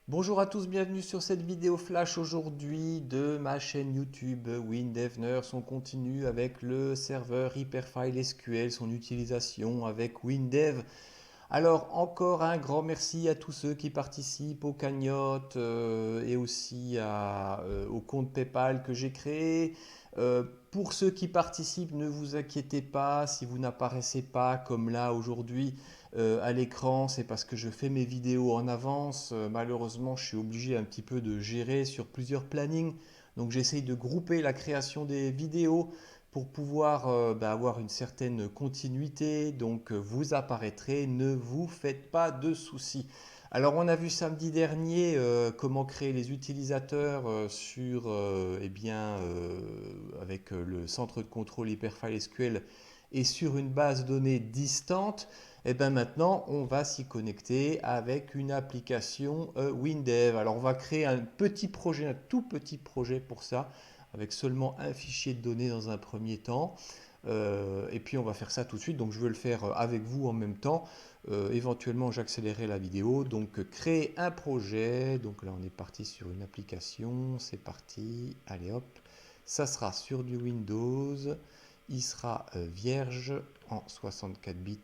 Bonjour à tous, bienvenue sur cette vidéo flash aujourd'hui de ma chaîne YouTube WinDevNurse. On continue avec le serveur Hyperfile SQL, son utilisation avec WinDev. Alors encore un grand merci à tous ceux qui participent aux cagnottes et aussi au compte PayPal que j'ai créé. Pour ceux qui participent, ne vous inquiétez pas si vous n'apparaissez pas comme là aujourd'hui à l'écran, c'est parce que je fais mes vidéos en avance. Malheureusement, je suis obligé un petit peu de gérer sur plusieurs plannings. Donc j'essaye de grouper la création des vidéos pour pouvoir avoir une certaine continuité. Donc vous apparaîtrez, ne vous faites pas de soucis. Alors on a vu samedi dernier comment créer les utilisateurs avec le centre de contrôle Hyperfile SQL et sur une base de données distante. Et bien maintenant on va s'y connecter avec une application WinDev. Alors on va créer un petit projet, un tout petit projet pour ça, avec seulement un fichier de données dans un premier temps. Et puis on va faire ça tout de suite, donc je veux le faire avec vous en même temps. Éventuellement j'accélérerai la vidéo, donc créer un projet. Donc là on est parti sur une application, c'est parti, allez hop, ça sera sur du Windows, il sera vierge en 64 bits.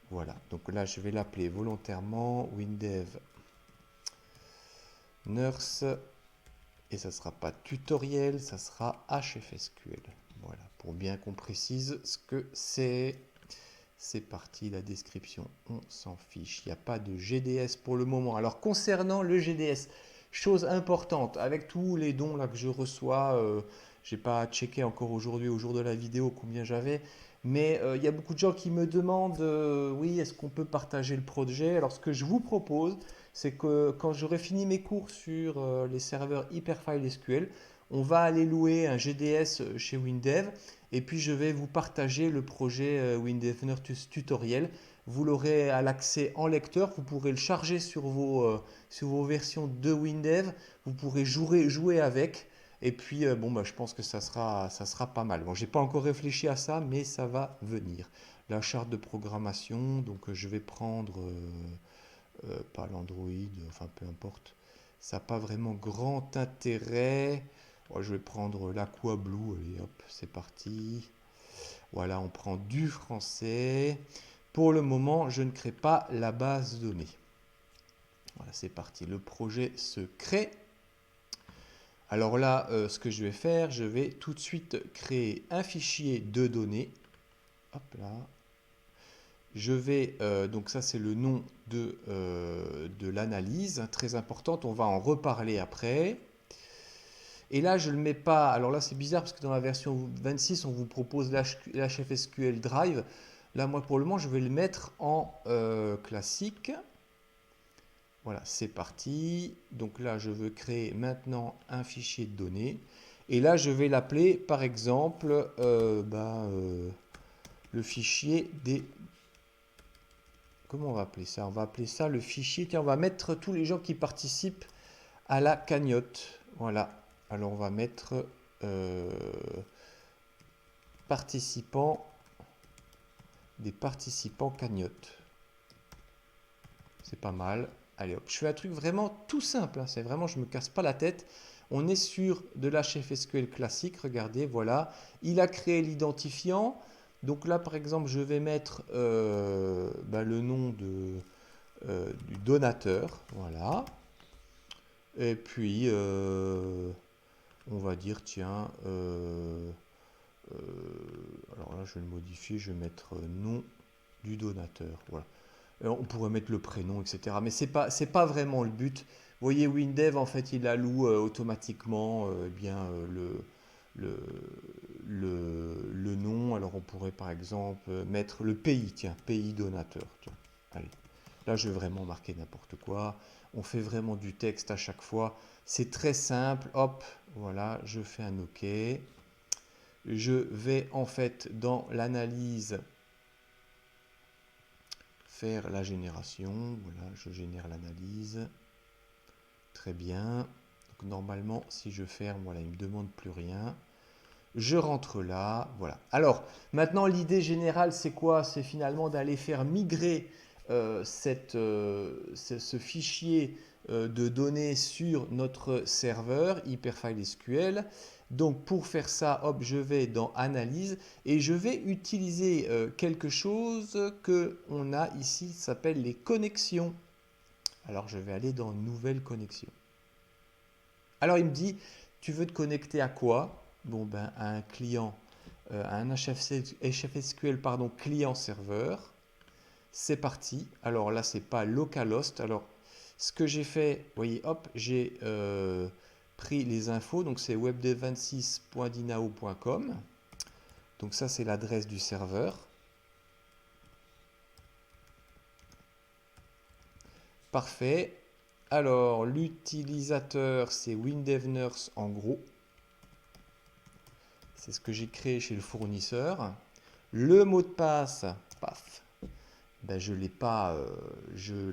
Voilà, donc là je vais l'appeler volontairement WinDev Nurse. Et ça ne sera pas tutoriel, ça sera HFSQL. Voilà, pour bien qu'on précise ce que c'est. C'est parti, la description, on s'en fiche. Il n'y a pas de GDS pour le moment. Alors concernant le GDS, chose importante, avec tous les dons là que je reçois, je n'ai pas checké encore aujourd'hui, au jour de la vidéo, combien j'avais. Mais il y a beaucoup de gens qui me demandent, oui, est-ce qu'on peut partager le projet? Alors ce que je vous propose, c'est que quand j'aurai fini mes cours sur les serveurs Hyperfile SQL, on va aller louer un GDS chez WinDev et puis je vais vous partager le projet WinDev Nurse Tutoriel. Vous l'aurez à l'accès en lecteur, vous pourrez le charger sur vos versions de WinDev, vous pourrez jouer avec. Et puis je pense que ça sera pas mal. Bon, j'ai pas encore réfléchi à ça, mais ça va venir. La charte de programmation, donc je vais prendre pas l'Android, enfin peu importe. Ça n'a pas vraiment grand intérêt. Oh, je vais prendre l'Aqua-Blue, allez hop, c'est parti. Voilà, on prend du français. Pour le moment, je ne crée pas la base de données. Voilà, c'est parti. Le projet se crée. Alors là, ce que je vais faire, je vais tout de suite créer un fichier de données. Hop là. Je vais, donc ça c'est le nom de l'analyse, très importante, on va en reparler après. Et là je ne le mets pas, alors là c'est bizarre parce que dans la version 26 on vous propose l'HFSQL Drive. Là moi pour le moment je vais le mettre en classique. Voilà, c'est parti. Donc là je veux créer maintenant un fichier de données. Et là je vais l'appeler par exemple le fichier des... Comment on va appeler ça? On va appeler ça le fichier. Tiens, on va mettre tous les gens qui participent à la cagnotte. Voilà. Alors on va mettre participants, des participants cagnotte. C'est pas mal. Allez hop, je fais un truc vraiment tout simple, hein. C'est vraiment, je me casse pas la tête. On est sur de l'HFSQL classique. Regardez, voilà. Il a créé l'identifiant. Donc là, par exemple, je vais mettre le nom du donateur, voilà. Et puis, on va dire, tiens, alors là, je vais le modifier, je vais mettre nom du donateur, voilà. Alors, on pourrait mettre le prénom, etc. Mais c'est pas vraiment le but. Vous voyez, WinDev, en fait, il alloue automatiquement le, le nom. Alors, on pourrait, par exemple, mettre le pays, tiens, pays donateur. Tiens, allez. Là, je vais vraiment marquer n'importe quoi. On fait vraiment du texte à chaque fois. C'est très simple. Hop, voilà, je fais un OK. Je vais en fait dans l'analyse faire la génération. Voilà, je génère l'analyse. Très bien. Donc, normalement, si je ferme, voilà, il ne me demande plus rien. Je rentre là, voilà. Alors, maintenant, l'idée générale, c'est quoi? C'est finalement d'aller faire migrer ce fichier de données sur notre serveur Hyperfile SQL. Donc, pour faire ça, hop, je vais dans Analyse et je vais utiliser quelque chose qu'on a ici, ça s'appelle les connexions. Alors, je vais aller dans Nouvelle connexion. Alors, il me dit, tu veux te connecter à quoi? Bon, ben, à un client, à un HFSQL, pardon, client-serveur. C'est parti. Alors là, c'est pas localhost. Alors, ce que j'ai fait, vous voyez, hop, j'ai pris les infos. Donc, c'est webdev26.dinao.com. Donc, ça, c'est l'adresse du serveur. Parfait. Alors, l'utilisateur, c'est WinDevNurse en gros. C'est ce que j'ai créé chez le fournisseur. Le mot de passe, paf, ben je ne l'ai pas, je vous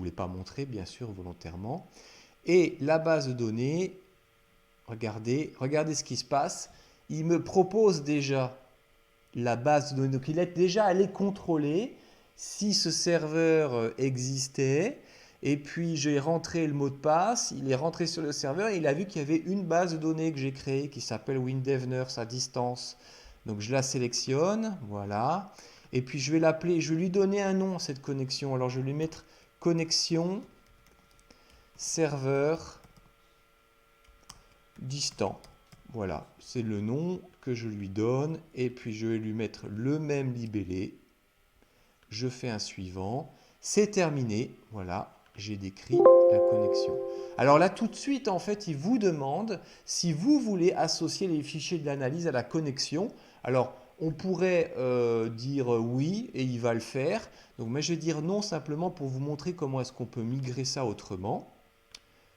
l'ai pas montré, bien sûr, volontairement. Et la base de données, regardez ce qui se passe. Il me propose déjà la base de données. Donc, il est déjà allé contrôler si ce serveur existait. Et puis, j'ai rentré le mot de passe. Il est rentré sur le serveur et il a vu qu'il y avait une base de données que j'ai créée qui s'appelle WinDevNurse à distance. Donc, je la sélectionne. Voilà. Et puis, je vais l'appeler. Je vais lui donner un nom à cette connexion. Alors, je vais lui mettre connexion serveur distant. Voilà, c'est le nom que je lui donne et puis je vais lui mettre le même libellé. Je fais un suivant. C'est terminé. Voilà, j'ai décrit la connexion. Alors là, tout de suite, en fait, il vous demande si vous voulez associer les fichiers de l'analyse à la connexion. Alors, on pourrait dire oui et il va le faire. Donc, mais je vais dire non simplement pour vous montrer comment est-ce qu'on peut migrer ça autrement.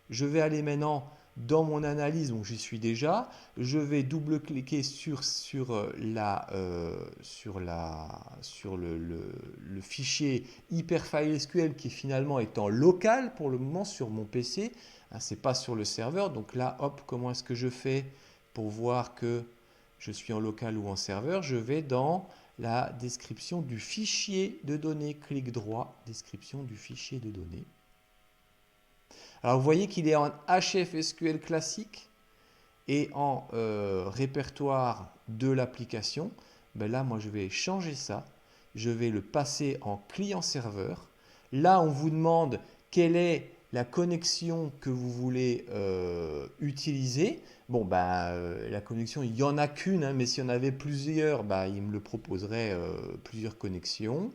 Je vais aller maintenant dans mon analyse, donc j'y suis déjà. Je vais double-cliquer sur le fichier Hyperfile SQL qui finalement est en local pour le moment sur mon PC. Ce n'est pas sur le serveur. Donc là, hop, comment est-ce que je fais pour voir que je suis en local ou en serveur? Je vais dans la description du fichier de données. Clic droit, description du fichier de données. Alors vous voyez qu'il est en HFSQL classique et en répertoire de l'application. Ben là, moi, je vais changer ça. Je vais le passer en client-serveur. Là, on vous demande quelle est la connexion que vous voulez utiliser. Bon, la connexion, il n'y en a qu'une, hein, mais s'il y en avait plusieurs, il me le proposerait plusieurs connexions.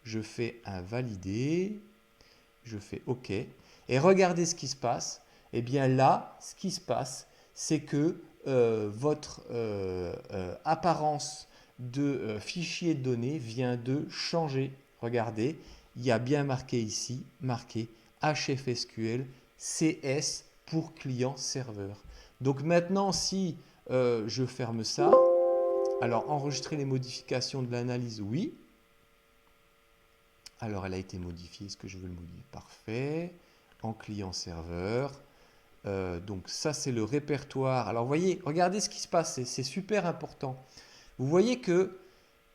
Je fais un valider. Je fais OK. Et regardez ce qui se passe. Eh bien là, ce qui se passe, c'est que votre apparence de fichier de données vient de changer. Regardez, il y a bien marqué ici, marqué HFSQL CS pour client-serveur. Donc maintenant, si je ferme ça, alors enregistrer les modifications de l'analyse, oui. Alors, elle a été modifiée. Est-ce que je veux le modifier? Parfait. En client-serveur. Donc, ça, c'est le répertoire. Alors, vous voyez, regardez ce qui se passe. C'est super important. Vous voyez que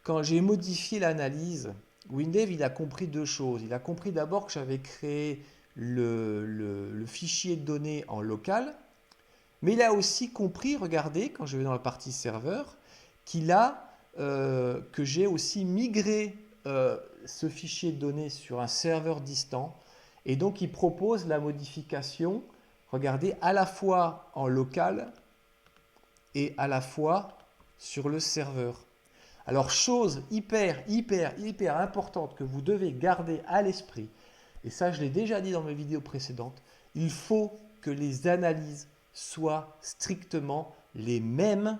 quand j'ai modifié l'analyse, WinDev, il a compris deux choses. Il a compris d'abord que j'avais créé le fichier de données en local. Mais il a aussi compris, regardez, quand je vais dans la partie serveur, que j'ai aussi migré ce fichier de données sur un serveur distant et donc il propose la modification, regardez, à la fois en local et à la fois sur le serveur. Alors chose hyper importante que vous devez garder à l'esprit, et ça je l'ai déjà dit dans mes vidéos précédentes, il faut que les analyses soient strictement les mêmes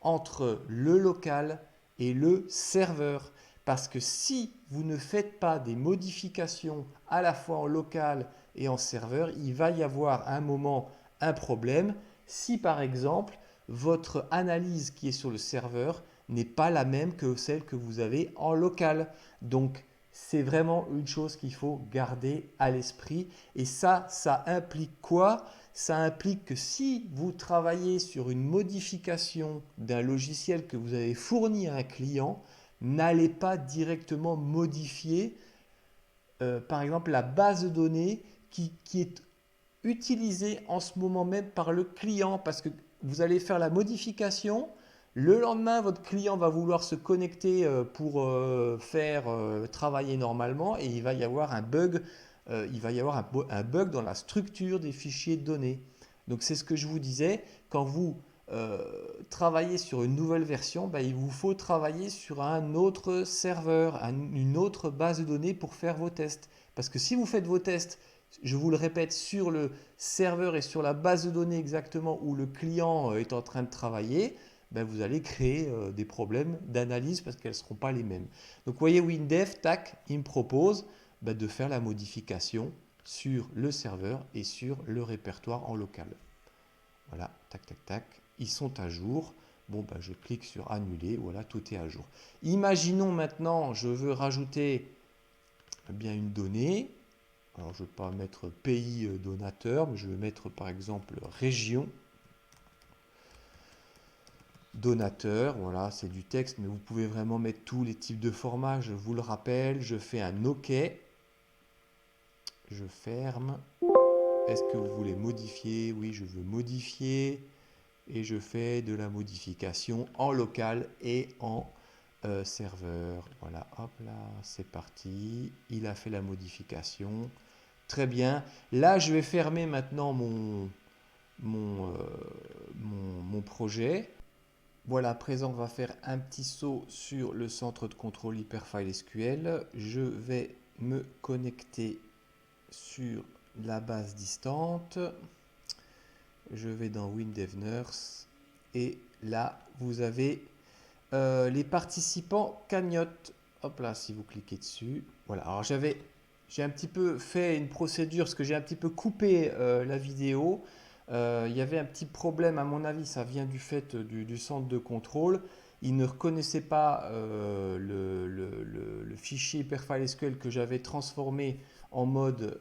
entre le local et le serveur. Parce que si vous ne faites pas des modifications à la fois en local et en serveur, il va y avoir un moment un problème. Si par exemple, votre analyse qui est sur le serveur n'est pas la même que celle que vous avez en local. Donc, c'est vraiment une chose qu'il faut garder à l'esprit. Et ça implique quoi? Ça implique que si vous travaillez sur une modification d'un logiciel que vous avez fourni à un client, n'allez pas directement modifier, par exemple, la base de données qui est utilisée en ce moment même par le client, parce que vous allez faire la modification. Le lendemain, votre client va vouloir se connecter pour faire travailler normalement et il va y avoir un bug, il va y avoir un bug dans la structure des fichiers de données. Donc c'est ce que je vous disais, quand vous travaillez sur une nouvelle version, ben, il vous faut travailler sur un autre serveur, une autre base de données pour faire vos tests. Parce que si vous faites vos tests, je vous le répète, sur le serveur et sur la base de données exactement où le client est en train de travailler, ben vous allez créer des problèmes d'analyse parce qu'elles ne seront pas les mêmes. Donc vous voyez, WinDev, tac, il me propose ben, de faire la modification sur le serveur et sur le répertoire en local. Voilà, tac, tac, tac, ils sont à jour. Bon, ben, je clique sur annuler, voilà, tout est à jour. Imaginons maintenant, je veux rajouter eh bien, une donnée. Alors, je ne vais pas mettre pays donateur, mais je vais mettre par exemple région donateur. Voilà, c'est du texte, mais vous pouvez vraiment mettre tous les types de formats. Je vous le rappelle, je fais un OK. Je ferme. Est-ce que vous voulez modifier? Oui, je veux modifier. Et je fais de la modification en local et en serveur. Voilà, hop là, c'est parti. Il a fait la modification. Très bien. Là, je vais fermer maintenant mon projet. Voilà, à présent, on va faire un petit saut sur le centre de contrôle Hyperfile SQL. Je vais me connecter sur la base distante. Je vais dans WinDev Nurse. Et là, vous avez les participants cagnotte. Hop là, si vous cliquez dessus. Voilà, alors j'ai un petit peu fait une procédure parce que j'ai un petit peu coupé la vidéo. Il y avait un petit problème, à mon avis, ça vient du fait du centre de contrôle. Il ne reconnaissait pas le fichier Hyperfile SQL que j'avais transformé en mode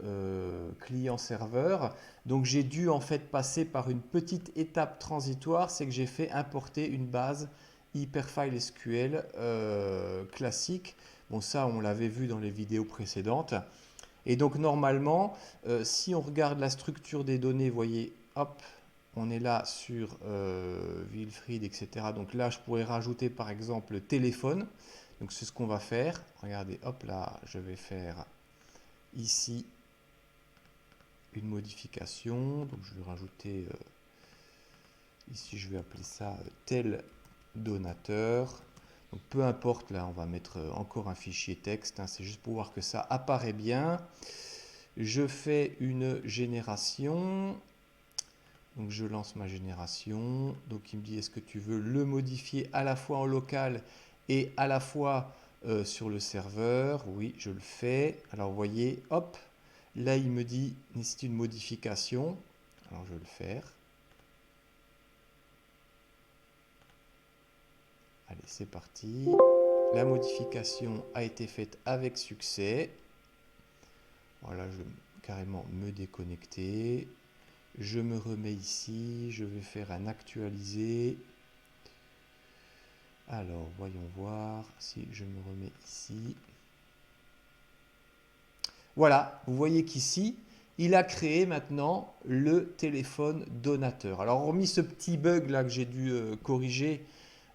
client-serveur. Donc j'ai dû en fait passer par une petite étape transitoire, c'est que j'ai fait importer une base Hyperfile SQL classique. Bon, ça, on l'avait vu dans les vidéos précédentes. Et donc, normalement, si on regarde la structure des données, vous voyez, hop, on est là sur Wilfried, etc. Donc là, je pourrais rajouter, par exemple, le téléphone. Donc, c'est ce qu'on va faire. Regardez, hop là, je vais faire ici une modification. Donc, je vais rajouter, ici, je vais appeler ça tel donateur. Donc, peu importe, là, on va mettre encore un fichier texte. Hein, c'est juste pour voir que ça apparaît bien. Je fais une génération. Donc, je lance ma génération. Donc, il me dit, est-ce que tu veux le modifier à la fois en local et à la fois sur le serveur? Oui, je le fais. Alors, vous voyez, hop, là, il me dit, nécessite une modification. Alors, je vais le faire. Allez, c'est parti. La modification a été faite avec succès. Voilà, je vais carrément me déconnecter. Je me remets ici. Je vais faire un actualiser. Alors, voyons voir si je me remets ici. Voilà, vous voyez qu'ici, il a créé maintenant le téléphone donateur. Alors, hormis ce petit bug là que j'ai dû corriger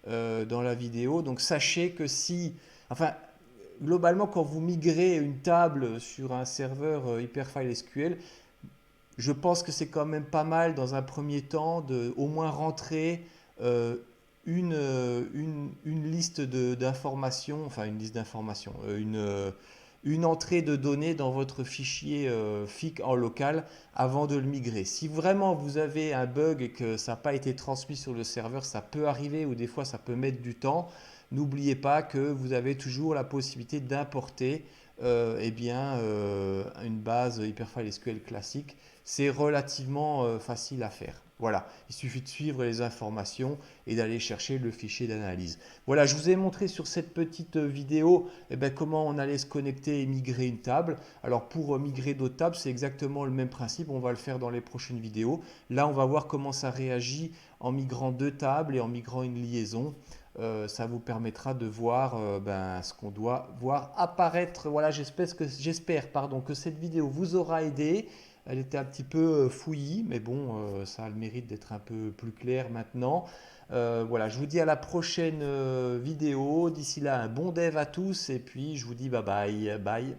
dans la vidéo. Donc sachez que si, enfin, globalement, quand vous migrez une table sur un serveur Hyperfile SQL, je pense que c'est quand même pas mal dans un premier temps de au moins rentrer une liste d'informations, enfin une liste d'informations, une entrée de données dans votre fichier FIC en local avant de le migrer. Si vraiment vous avez un bug et que ça n'a pas été transmis sur le serveur, ça peut arriver ou des fois ça peut mettre du temps. N'oubliez pas que vous avez toujours la possibilité d'importer une base Hyperfile SQL classique. C'est relativement facile à faire. Voilà, il suffit de suivre les informations et d'aller chercher le fichier d'analyse. Voilà, je vous ai montré sur cette petite vidéo comment on allait se connecter et migrer une table. Alors pour migrer d'autres tables, c'est exactement le même principe, on va le faire dans les prochaines vidéos. Là, on va voir comment ça réagit en migrant deux tables et en migrant une liaison. Ça vous permettra de voir ce qu'on doit voir apparaître. Voilà, j'espère que cette vidéo vous aura aidé. Elle était un petit peu fouillie, mais bon, ça a le mérite d'être un peu plus clair maintenant. Voilà, je vous dis à la prochaine vidéo. D'ici là, un bon dev à tous et puis je vous dis bye bye. Bye.